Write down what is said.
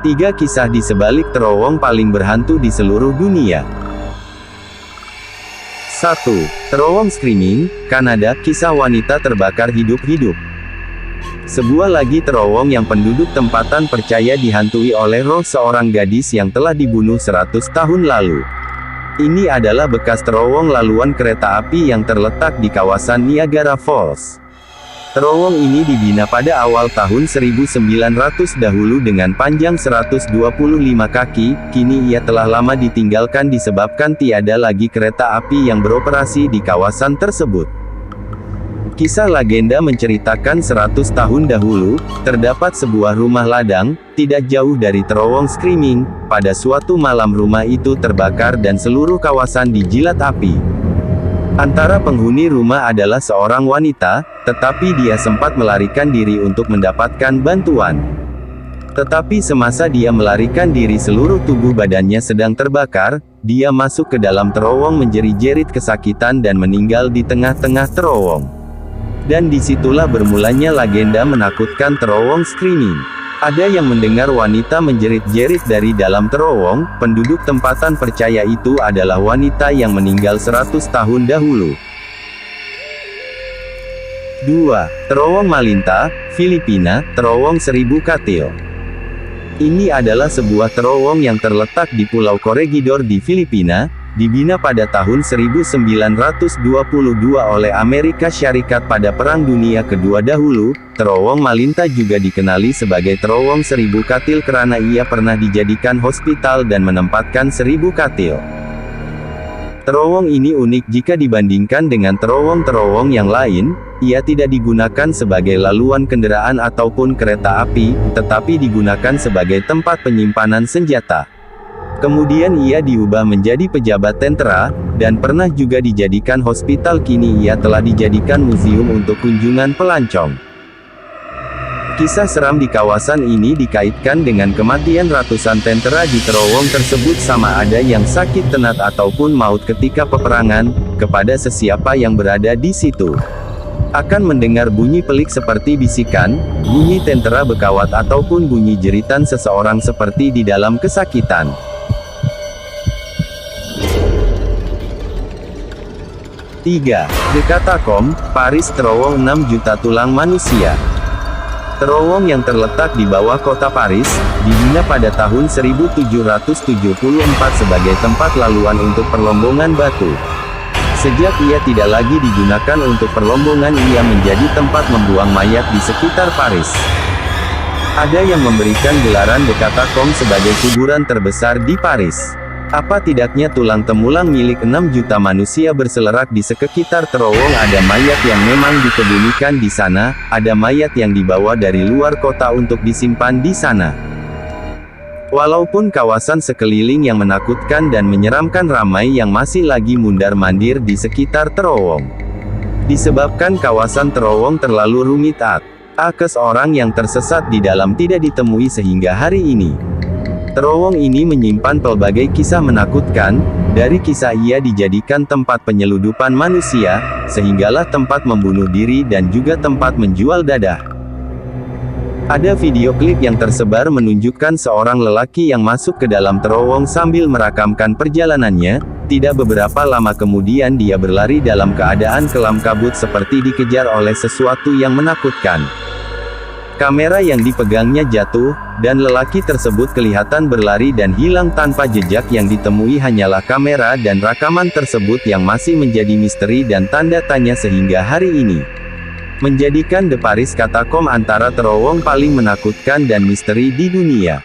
3 kisah di sebalik terowong paling berhantu di seluruh dunia. 1. Terowong Screaming, Kanada, kisah wanita terbakar hidup-hidup. Sebuah lagi terowong yang penduduk tempatan percaya dihantui oleh roh seorang gadis yang telah dibunuh 100 tahun lalu. Ini adalah bekas terowong laluan kereta api yang terletak di kawasan Niagara Falls. Terowong ini dibina pada awal tahun 1900 dahulu dengan panjang 125 kaki, kini ia telah lama ditinggalkan disebabkan tiada lagi kereta api yang beroperasi di kawasan tersebut. Kisah legenda menceritakan 100 tahun dahulu, terdapat sebuah rumah ladang, tidak jauh dari terowong Screaming. Pada suatu malam rumah itu terbakar dan seluruh kawasan dijilat api. Antara penghuni rumah adalah seorang wanita, tetapi dia sempat melarikan diri untuk mendapatkan bantuan. Tetapi semasa dia melarikan diri seluruh tubuh badannya sedang terbakar, dia masuk ke dalam terowong menjerit-jerit kesakitan dan meninggal di tengah-tengah terowong. Dan disitulah bermulanya legenda menakutkan terowong Screaming. Ada yang mendengar wanita menjerit-jerit dari dalam terowong. Penduduk tempatan percaya itu adalah wanita yang meninggal 100 tahun dahulu. 2. Terowong Malinta, Filipina, terowong 1000 katil. Ini adalah sebuah terowong yang terletak di Pulau Corregidor di Filipina, dibina pada tahun 1922 oleh Amerika Syarikat pada Perang Dunia Kedua dahulu. Terowong Malinta juga dikenali sebagai terowong 1000 katil karena ia pernah dijadikan hospital dan menempatkan 1000 katil. Terowong ini unik jika dibandingkan dengan terowong-terowong yang lain. Ia tidak digunakan sebagai laluan kendaraan ataupun kereta api, tetapi digunakan sebagai tempat penyimpanan senjata. Kemudian ia diubah menjadi pejabat tentara, dan pernah juga dijadikan hospital. Kini ia telah dijadikan museum untuk kunjungan pelancong. Kisah seram di kawasan ini dikaitkan dengan kematian ratusan tentara di terowong tersebut, sama ada yang sakit tenat ataupun maut ketika peperangan. Kepada sesiapa yang berada di situ, akan mendengar bunyi pelik seperti bisikan, bunyi tentara berkawat ataupun bunyi jeritan seseorang seperti di dalam kesakitan. 3. The Catacomb, Paris, terowong 6 juta tulang manusia. Terowong yang terletak di bawah kota Paris, dibina pada tahun 1774 sebagai tempat laluan untuk perlombongan batu. Sejak ia tidak lagi digunakan untuk perlombongan, ia menjadi tempat membuang mayat di sekitar Paris. Ada yang memberikan gelaran The Catacomb sebagai kuburan terbesar di Paris. Apa tidaknya tulang temulang milik 6 juta manusia berselerak di sekitar terowong. Ada mayat yang memang dikebumikan di sana, ada mayat yang dibawa dari luar kota untuk disimpan di sana. Walaupun kawasan sekeliling yang menakutkan dan menyeramkan, ramai yang masih lagi mundar-mandir di sekitar terowong. Disebabkan kawasan terowong terlalu rumit, akses orang yang tersesat di dalam tidak ditemui sehingga hari ini. Terowong ini menyimpan pelbagai kisah menakutkan. Dari kisah ia dijadikan tempat penyeludupan manusia, sehinggalah tempat membunuh diri dan juga tempat menjual dadah. Ada video klip yang tersebar menunjukkan seorang lelaki yang masuk ke dalam terowong sambil merakamkan perjalanannya. Tidak beberapa lama kemudian dia berlari dalam keadaan kelam kabut seperti dikejar oleh sesuatu yang menakutkan. Kamera yang dipegangnya jatuh, dan lelaki tersebut kelihatan berlari dan hilang tanpa jejak. Yang ditemui hanyalah kamera dan rekaman tersebut yang masih menjadi misteri dan tanda tanya sehingga hari ini. Menjadikan The Paris Catacomb antara terowong paling menakutkan dan misteri di dunia.